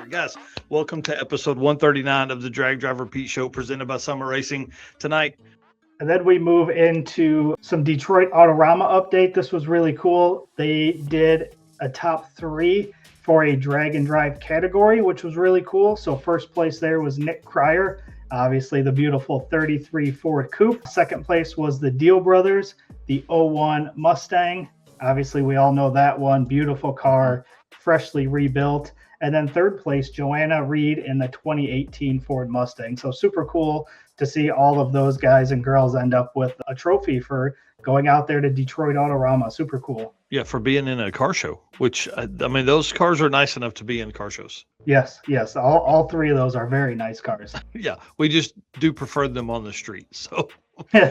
Guys, welcome to episode 139 of the Drag Driver Pete Show presented by Summer Racing. Tonight, and then we move into some Detroit Autorama update. This was really cool. They did a top 3 for a drag and drive category, which was really cool. So first place there was Nick Cryer, obviously the beautiful 33 Ford Coupe. Second place was the Diehl Brothers, the 01 Mustang. Obviously, we all know that one. Beautiful car, freshly rebuilt. And then third place, Joanna Reed in the 2018 Ford Mustang. So super cool to see all of those guys and girls end up with a trophy for going out there to Detroit Autorama. Super cool. Yeah, for being in a car show, which, I mean, those cars are nice enough to be in car shows. Yes. All 3 of those are very nice cars. Yeah, we just do prefer them on the street. So,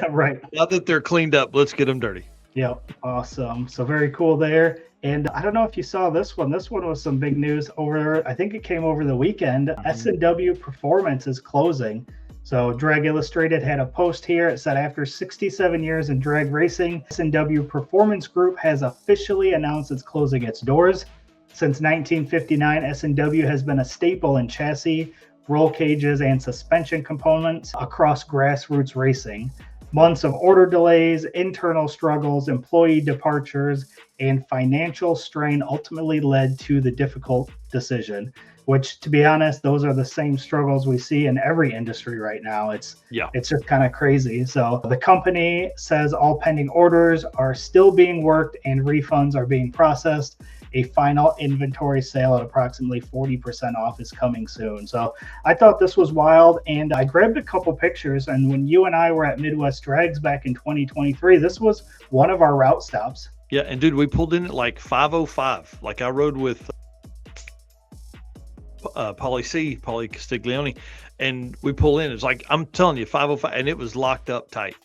right. Now that they're cleaned up, let's get them dirty. Yep. Awesome. So very cool there. And I don't know if you saw this one. This one was some big news I think it came over the weekend. SNW Performance is closing. So Drag Illustrated had a post here. It said, after 67 years in drag racing, SNW Performance Group has officially announced it's closing its doors. Since 1959, SNW has been a staple in chassis, roll cages, and suspension components across grassroots racing. Months of order delays, internal struggles, employee departures, and financial strain ultimately led to the difficult decision, which, to be honest, those are the same struggles we see in every industry right now. It's just kind of crazy. So the company says all pending orders are still being worked and refunds are being processed. A final inventory sale at approximately 40% off is coming soon. So I thought this was wild, and I grabbed a couple pictures. And when you and I were at Midwest Drags back in 2023, this was one of our route stops. Yeah, and dude, we pulled in at like 5:05. Like I rode with Polly Castiglione, and we pull in. It's like, I'm telling you, 5:05, and it was locked up tight.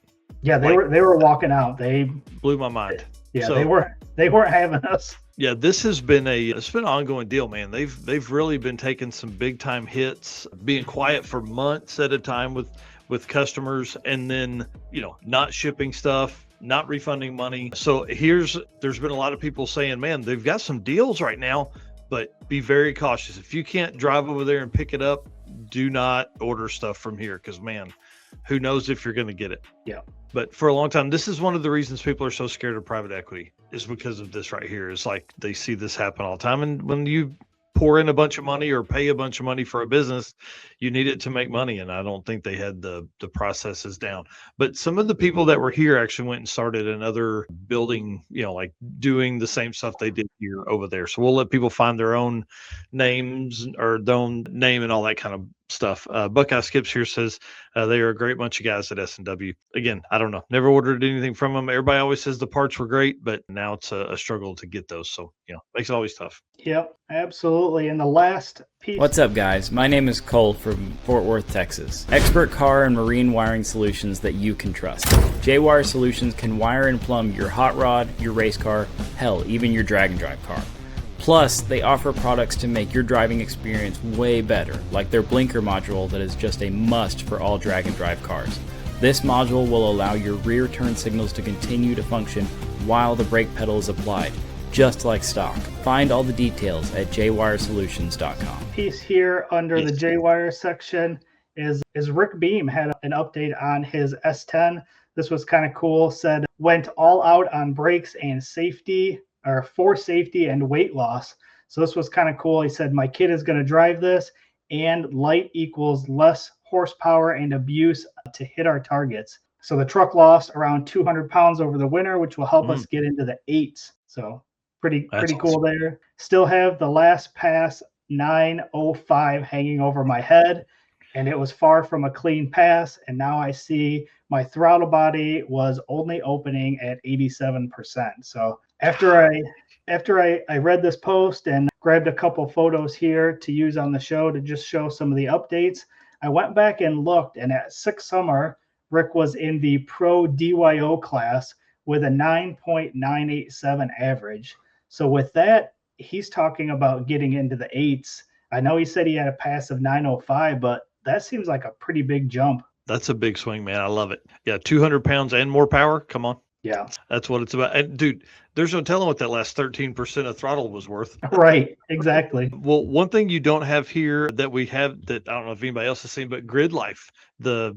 Yeah, they were walking out. They blew my mind. Yeah, so, they weren't having us. Yeah, this has been it's been an ongoing deal, man. They've really been taking some big time hits, being quiet for months at a time with customers, and then not shipping stuff, not refunding money. So there's been a lot of people saying, man, they've got some deals right now, but be very cautious. If you can't drive over there and pick it up, do not order stuff from here, because man, who knows if you're going to get it. Yeah. But for a long time, this is one of the reasons people are so scared of private equity, is because of this right here. It's like they see this happen all the time. And when you pour in a bunch of money or pay a bunch of money for a business, you need it to make money. And I don't think they had the processes down. But some of the people that were here actually went and started another building, like doing the same stuff they did here over there. So we'll let people find their own names or their own name and all that kind of stuff. Buckeye Skips here says they are a great bunch of guys at S&W. Again, I don't know. Never ordered anything from them. Everybody always says the parts were great, but now it's a struggle to get those. So, makes it always tough. Yep, absolutely. And the last piece. What's up, guys? My name is Cole from Fort Worth, Texas. Expert car and marine wiring solutions that you can trust. J-Wire Solutions can wire and plumb your hot rod, your race car, hell, even your drag and drive car. Plus, they offer products to make your driving experience way better, like their blinker module that is just a must for all drag and drive cars. This module will allow your rear turn signals to continue to function while the brake pedal is applied, just like stock. Find all the details at jwiresolutions.com. Piece here under the J-Wire section is Rick Beam had an update on his S10. This was kind of cool. Said went all out on brakes and safety, or for safety and weight loss. So this was kind of cool. He said, my kid is going to drive this, and light equals less horsepower and abuse to hit our targets. So the truck lost around 200 pounds over the winter, which will help us get into the 8s. So pretty cool there. Still have the last pass 905 hanging over my head, and it was far from a clean pass. And now I see my throttle body was only opening at 87%. So after I read this post and grabbed a couple photos here to use on the show to just show some of the updates, I went back and looked, and at 6 Summer, Rick was in the Pro DYO class with a 9.987 average. So with that, he's talking about getting into the 8s. I know he said he had a pass of 905, but that seems like a pretty big jump. That's a big swing, man. I love it. Yeah, 200 pounds and more power. Come on. Yeah. That's what it's about. And dude, there's no telling what that last 13% of throttle was worth. Right. Exactly. Well, one thing you don't have here that we have that I don't know if anybody else has seen, but Grid Life, the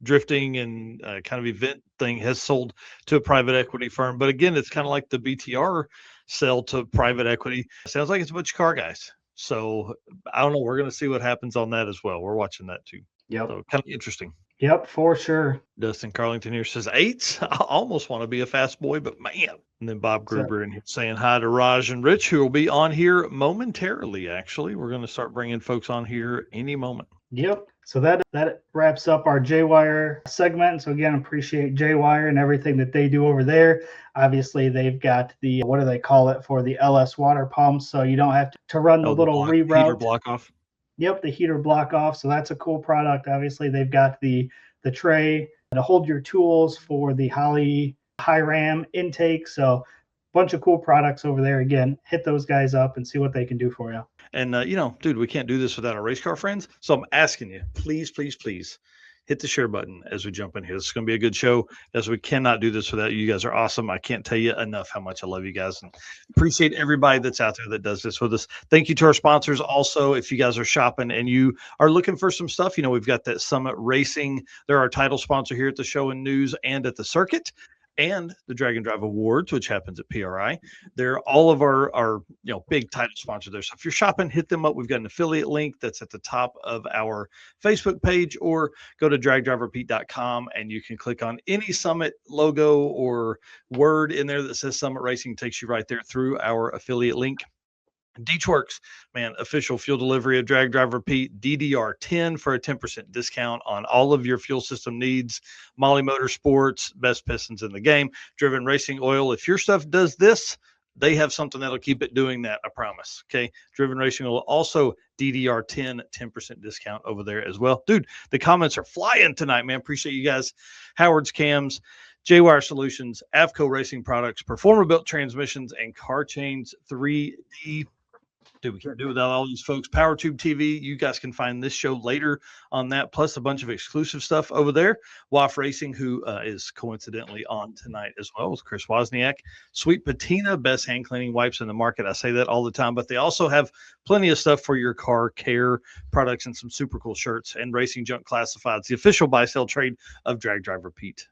drifting and kind of event thing, has sold to a private equity firm. But again, it's kind of like the BTR sell to private equity. Sounds like it's a bunch of car guys. So I don't know. We're going to see what happens on that as well. We're watching that too. Yep. So kind of interesting. Yep, for sure. Dustin Carlington here says 8s. I almost want to be a fast boy, but man. And then Bob Gruber in here saying hi to Raj and Rich, who will be on here momentarily. Actually, we're going to start bringing folks on here any moment. Yep. So that wraps up our J-Wire segment. So again, appreciate J-Wire and everything that they do over there. Obviously, they've got the, what do they call it, for the LS water pumps, so you don't have to run the little reroute. Heater block off. Yep, the heater block off. So that's a cool product. Obviously, they've got the tray to hold your tools for the Holley high ram intake. So a bunch of cool products over there. Again, hit those guys up and see what they can do for you. And, dude, we can't do this without our race car friends. So I'm asking you, please, please, please hit the share button as we jump in here. This is going to be a good show, as we cannot do this without you. You guys are awesome. I can't tell you enough how much I love you guys and appreciate everybody that's out there that does this with us. Thank you to our sponsors. Also, if you guys are shopping and you are looking for some stuff, we've got that Summit Racing. They're our title sponsor here at the show and news and at the circuit, and the Drag and Drive Awards, which happens at PRI. They're all of our big title sponsors there. So if you're shopping, hit them up. We've got an affiliate link that's at the top of our Facebook page, or go to dragdriverpete.com and you can click on any Summit logo or word in there that says Summit Racing. Takes you right there through our affiliate link. Deechworks, man, official fuel delivery of Drag Driver Pete, DDR10 for a 10% discount on all of your fuel system needs. Molly Motorsports, best pistons in the game. Driven Racing Oil. If your stuff does this, they have something that'll keep it doing that, I promise. Okay. Driven Racing Oil, also DDR10, 10% discount over there as well. Dude, the comments are flying tonight, man. Appreciate you guys. Howard's Cams, J-Wire Solutions, Avco Racing Products, Performer Built Transmissions, and Car Chains 3D. Dude, we can't do it without all these folks. PowerTube TV, you guys can find this show later on that, plus a bunch of exclusive stuff over there. WAF Racing, who is coincidentally on tonight as well, with Chris Wozniak. Sweet Patina, best hand cleaning wipes in the market. I say that all the time, but they also have plenty of stuff for your car care products and some super cool shirts. And Racing Junk Classifieds, the official buy-sell trade of Drag Driver Pete.